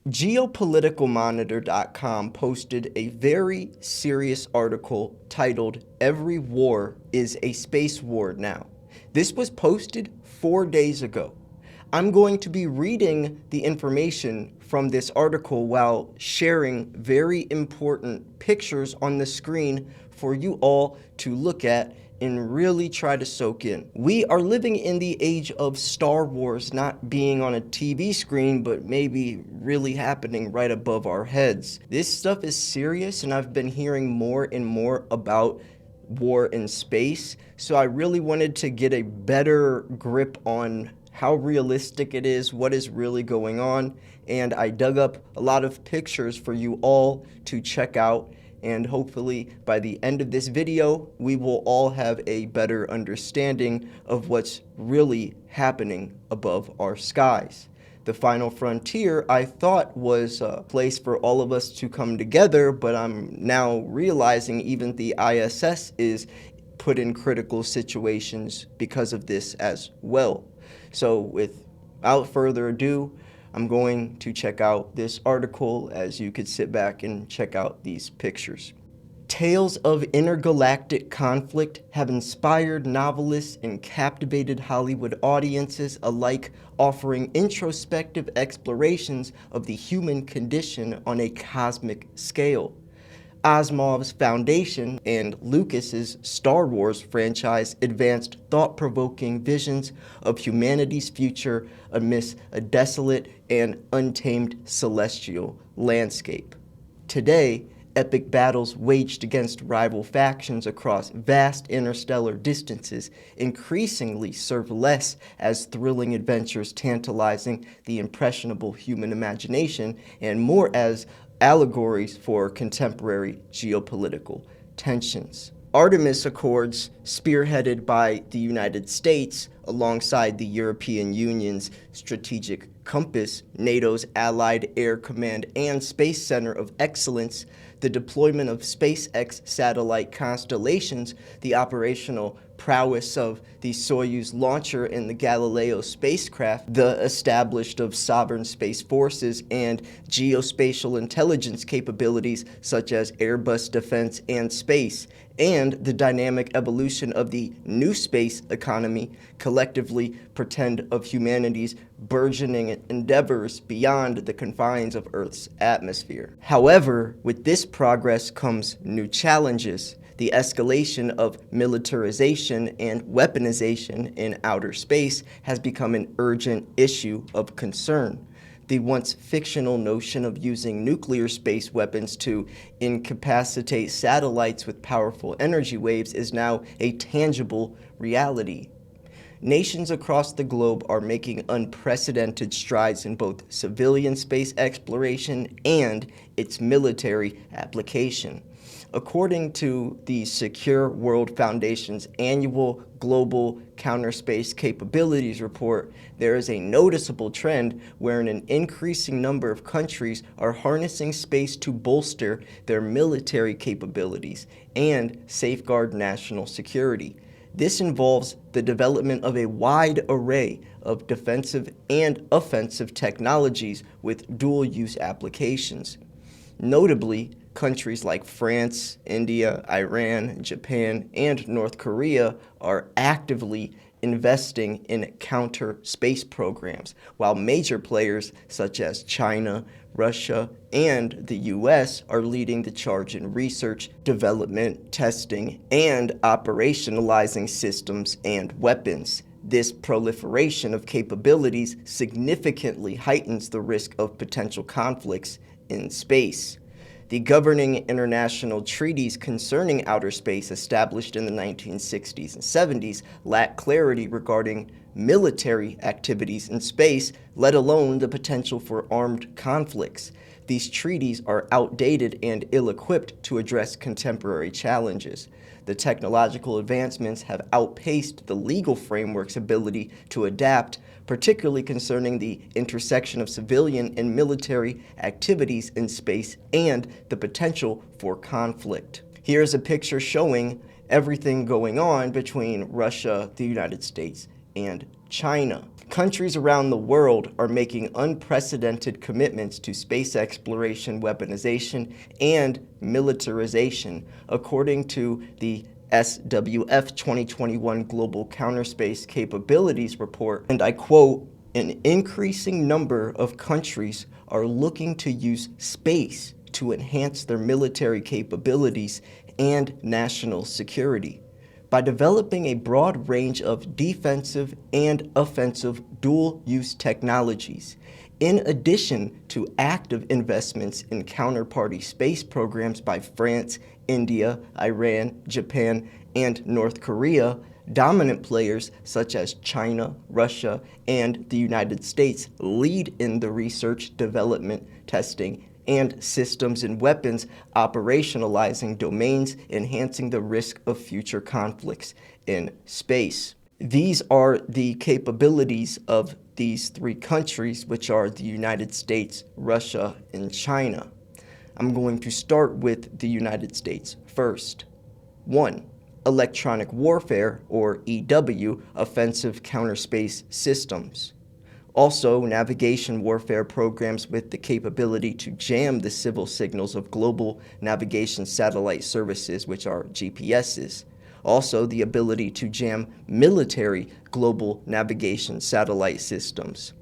Geopoliticalmonitor.com posted a very serious article titled, "Every War is a Space War Now." This was posted 4 days ago. I'm going to be reading the information from this article while sharing very important pictures on the screen for you all to look at and really try to soak in. We are living in the age of Star Wars not being on a TV screen, but maybe really happening right above our heads. This stuff is serious, and I've been hearing more and more about war in space, so I really wanted to get a better grip on how realistic it is, what is really going on, and I dug up a lot of pictures for you all to check out, and hopefully by the end of this video, we will all have a better understanding of what's really happening above our skies. The final frontier, I thought, was a place for all of us to come together, but I'm now realizing even the ISS is put in critical situations because of this as well. So without further ado, I'm going to check out this article as you could sit back and check out these pictures. Tales of intergalactic conflict have inspired novelists and captivated Hollywood audiences alike, offering introspective explorations of the human condition on a cosmic scale. Asimov's Foundation and Lucas's Star Wars franchise advanced thought-provoking visions of humanity's future amidst a desolate and untamed celestial landscape. Today, epic battles waged against rival factions across vast interstellar distances increasingly serve less as thrilling adventures tantalizing the impressionable human imagination and more as allegories for contemporary geopolitical tensions. Artemis Accords, spearheaded by the United States alongside the European Union's Strategic Compass, NATO's Allied Air Command and Space Center of Excellence, the deployment of SpaceX satellite constellations, the operational prowess of the Soyuz launcher and the Galileo spacecraft, the establishment of sovereign space forces, and geospatial intelligence capabilities such as Airbus Defense and Space, and the dynamic evolution of the new space economy collectively portend of humanity's burgeoning endeavors beyond the confines of Earth's atmosphere. However, with this progress comes new challenges. The escalation of militarization and weaponization in outer space has become an urgent issue of concern. The once fictional notion of using nuclear space weapons to incapacitate satellites with powerful energy waves is now a tangible reality. Nations across the globe are making unprecedented strides in both civilian space exploration and its military application. According to the Secure World Foundation's annual Global Counterspace Capabilities Report, there is a noticeable trend wherein an increasing number of countries are harnessing space to bolster their military capabilities and safeguard national security. This involves the development of a wide array of defensive and offensive technologies with dual-use applications. Notably, countries like France, India, Iran, Japan, and North Korea are actively investing in counter space programs, while major players such as China, Russia, and the US are leading the charge in research, development, testing, and operationalizing systems and weapons. This proliferation of capabilities significantly heightens the risk of potential conflicts in space. The governing international treaties concerning outer space established in the 1960s and 70s lack clarity regarding military activities in space, let alone the potential for armed conflicts. These treaties are outdated and ill-equipped to address contemporary challenges. The technological advancements have outpaced the legal framework's ability to adapt, particularly concerning the intersection of civilian and military activities in space and the potential for conflict. Here's a picture showing everything going on between Russia, the United States, and China. Countries around the world are making unprecedented commitments to space exploration, weaponization, and militarization, according to the SWF 2021 Global Counterspace Capabilities Report. And I quote, "An increasing number of countries are looking to use space to enhance their military capabilities and national security. By developing a broad range of defensive and offensive dual-use technologies, in addition to active investments in counterparty space programs by France, India, Iran, Japan, and North Korea, dominant players such as China, Russia, and the United States lead in the research, development, testing, and systems and weapons operationalizing domains, enhancing the risk of future conflicts in space." These are the capabilities of these three countries, which are the United States, Russia, and China. I'm going to start with the United States first. 1. Electronic warfare, or EW, offensive counterspace systems. Also, navigation warfare programs with the capability to jam the civil signals of global navigation satellite services, which are GPSs. Also, the ability to jam military global navigation satellite systems.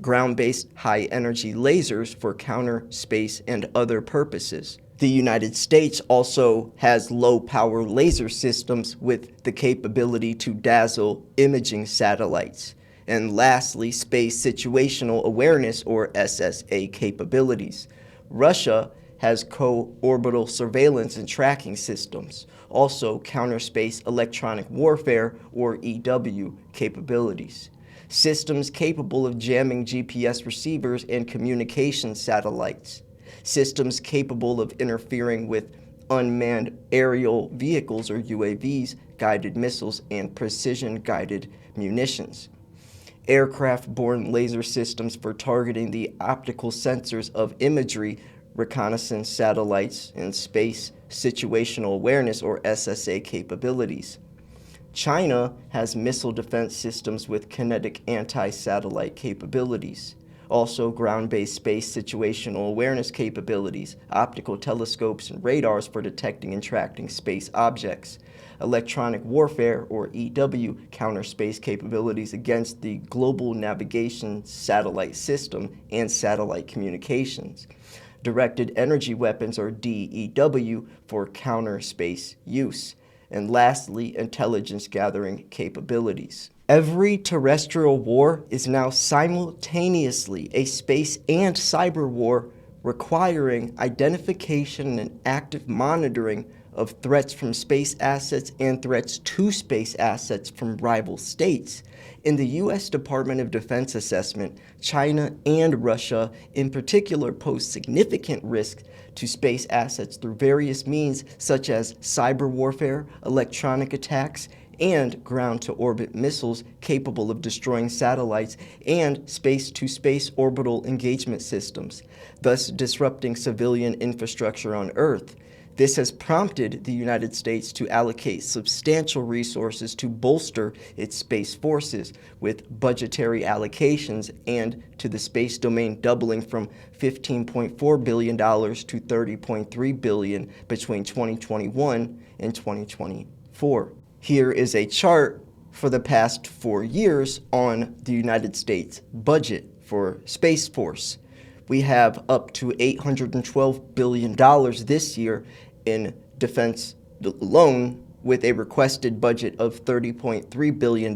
Ground-based high-energy lasers for counter, space, and other purposes. The United States also has low-power laser systems with the capability to dazzle imaging satellites. And lastly, space situational awareness, or SSA, capabilities. Russia has co-orbital surveillance and tracking systems, also counter-space electronic warfare, or EW, capabilities. Systems capable of jamming GPS receivers and communication satellites. Systems capable of interfering with unmanned aerial vehicles, or UAVs, guided missiles, and precision-guided munitions. Aircraft-borne laser systems for targeting the optical sensors of imagery, reconnaissance satellites, and space situational awareness, or SSA, capabilities. China has missile defense systems with kinetic anti-satellite capabilities. Also, ground-based space situational awareness capabilities, optical telescopes, and radars for detecting and tracking space objects. Electronic warfare, or EW, counter-space capabilities against the global navigation satellite system and satellite communications. Directed energy weapons, or DEW, for counter-space use. And lastly, intelligence gathering capabilities. Every terrestrial war is now simultaneously a space and cyber war, requiring identification and active monitoring of threats from space assets and threats to space assets from rival states. In the U.S. Department of Defense assessment, China and Russia in particular pose significant risks to space assets through various means such as cyber warfare, electronic attacks, and ground-to-orbit missiles capable of destroying satellites and space-to-space orbital engagement systems, thus disrupting civilian infrastructure on Earth. This has prompted the United States to allocate substantial resources to bolster its space forces, with budgetary allocations and to the space domain doubling from $15.4 billion to $30.3 billion between 2021 and 2024. Here is a chart for the past 4 years on the United States budget for Space Force. We have up to $812 billion this year in defense alone, with a requested budget of $30.3 billion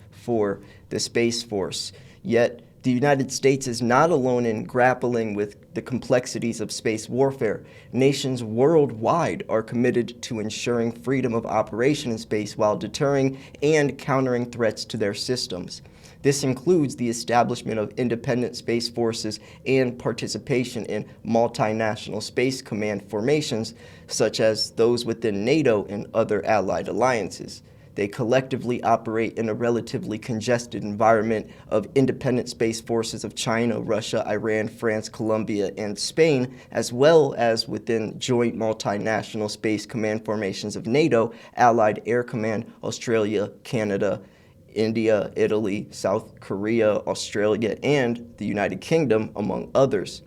for the Space Force. Yet, the United States is not alone in grappling with the complexities of space warfare. Nations worldwide are committed to ensuring freedom of operation in space while deterring and countering threats to their systems. This includes the establishment of independent space forces and participation in multinational space command formations, such as those within NATO and other allied alliances. They collectively operate in a relatively congested environment of independent space forces of China, Russia, Iran, France, Colombia, and Spain, as well as within joint multinational space command formations of NATO, Allied Air Command, Australia, Canada, India, Italy, South Korea, Australia, and the United Kingdom, among others.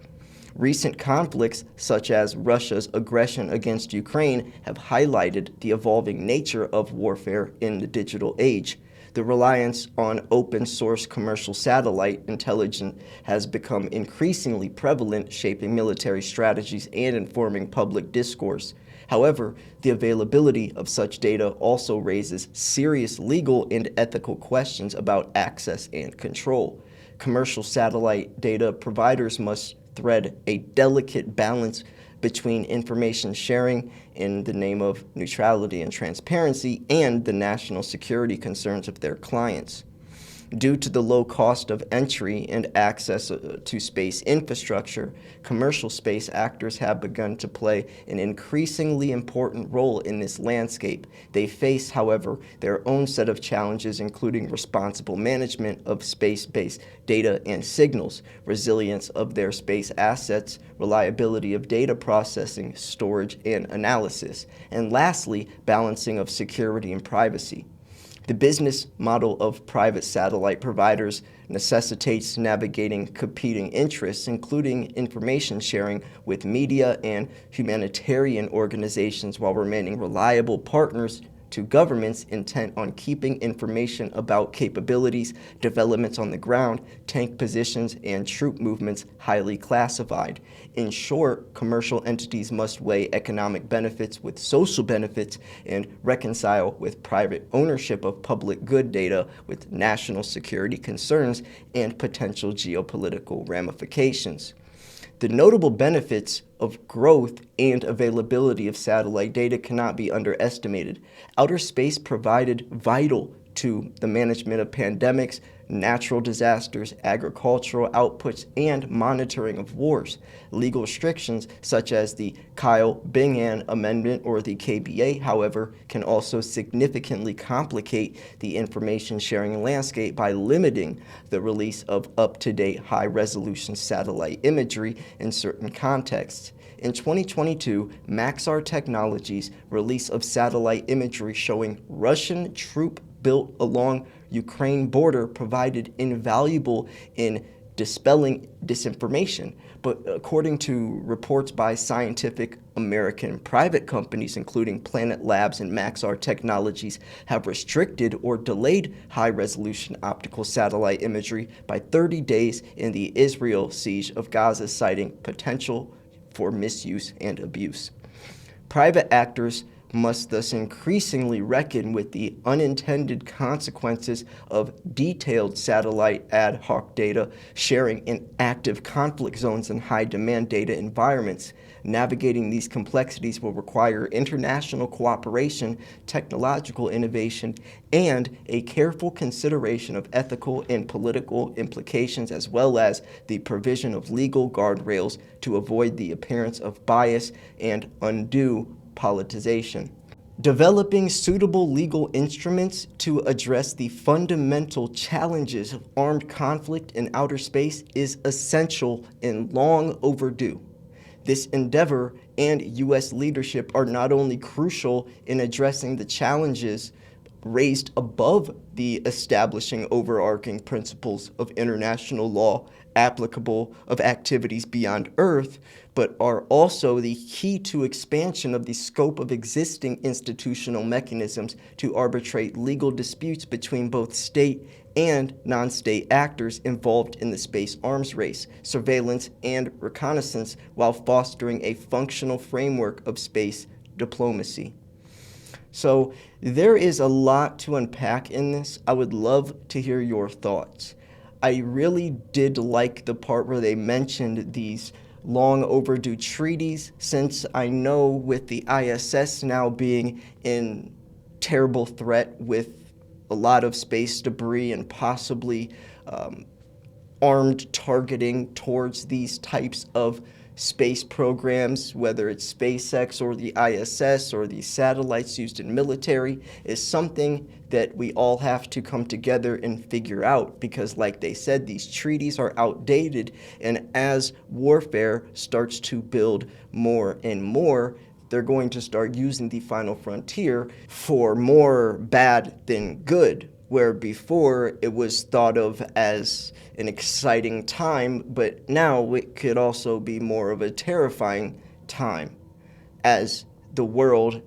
Recent conflicts, such as Russia's aggression against Ukraine, have highlighted the evolving nature of warfare in the digital age. The reliance on open-source commercial satellite intelligence has become increasingly prevalent, shaping military strategies and informing public discourse. However, the availability of such data also raises serious legal and ethical questions about access and control. Commercial satellite data providers must thread a delicate balance between information sharing in the name of neutrality and transparency and the national security concerns of their clients. Due to the low cost of entry and access to space infrastructure, commercial space actors have begun to play an increasingly important role in this landscape. They face, however, their own set of challenges, including responsible management of space-based data and signals, resilience of their space assets, reliability of data processing, storage, and analysis, and lastly, balancing of security and privacy. The business model of private satellite providers necessitates navigating competing interests, including information sharing with media and humanitarian organizations, while remaining reliable partners to governments intent on keeping information about capabilities, developments on the ground, tank positions, and troop movements highly classified. In short, commercial entities must weigh economic benefits with social benefits and reconcile with private ownership of public good data with national security concerns and potential geopolitical ramifications. The notable benefits of growth and availability of satellite data cannot be underestimated. Outer space provided vital to the management of pandemics, natural disasters, agricultural outputs, and monitoring of wars. Legal restrictions such as the Kyle-Bingham Amendment or the KBA, however, can also significantly complicate the information sharing landscape by limiting the release of up-to-date high-resolution satellite imagery in certain contexts. In 2022, Maxar Technologies' release of satellite imagery showing Russian troop built along Ukraine border provided invaluable in dispelling disinformation. But according to reports by Scientific American private companies, including Planet Labs and Maxar Technologies, have restricted or delayed high-resolution optical satellite imagery by 30 days in the Israel siege of Gaza, citing potential for misuse and abuse. Private actors must thus increasingly reckon with the unintended consequences of detailed satellite ad hoc data sharing in active conflict zones and high-demand data environments. Navigating these complexities will require international cooperation, technological innovation, and a careful consideration of ethical and political implications, as well as the provision of legal guardrails to avoid the appearance of bias and undue politicization. Developing suitable legal instruments to address the fundamental challenges of armed conflict in outer space is essential and long overdue. This endeavor and U.S. leadership are not only crucial in addressing the challenges raised above the establishing overarching principles of international law applicable of activities beyond Earth, but are also the key to expansion of the scope of existing institutional mechanisms to arbitrate legal disputes between both state and non-state actors involved in the space arms race, surveillance, and reconnaissance, while fostering a functional framework of space diplomacy. So there is a lot to unpack in this. I would love to hear your thoughts. I really did like the part where they mentioned these long overdue treaties, since I know with the ISS now being in terrible threat with a lot of space debris and possibly armed targeting towards these types of space programs, whether it's SpaceX or the ISS or the satellites used in military, is something that we all have to come together and figure out, because like they said, these treaties are outdated, and as warfare starts to build more and more, they're going to start using the final frontier for more bad than good. where before it was thought of as an exciting time, but now it could also be more of a terrifying time as the world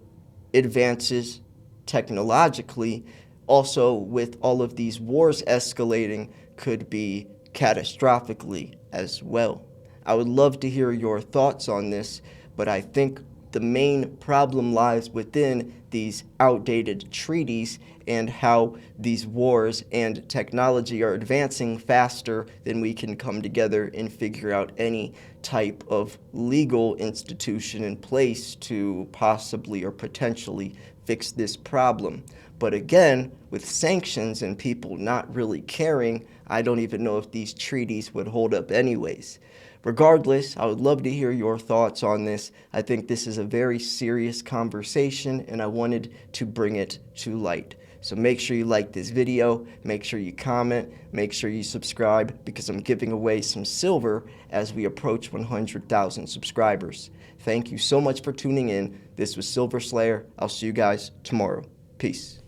advances technologically. Also, with all of these wars escalating, could be catastrophically as well. I would love to hear your thoughts on this, but I think the main problem lies within these outdated treaties and how these wars and technology are advancing faster than we can come together and figure out any type of legal institution in place to possibly or potentially fix this problem. But again, with sanctions and people not really caring, I don't even know if these treaties would hold up anyways. Regardless, I would love to hear your thoughts on this. I think this is a very serious conversation, and I wanted to bring it to light. So make sure you like this video, make sure you comment, make sure you subscribe, because I'm giving away some silver as we approach 100,000 subscribers. Thank you so much for tuning in. This was Silver Slayer. I'll see you guys tomorrow. Peace.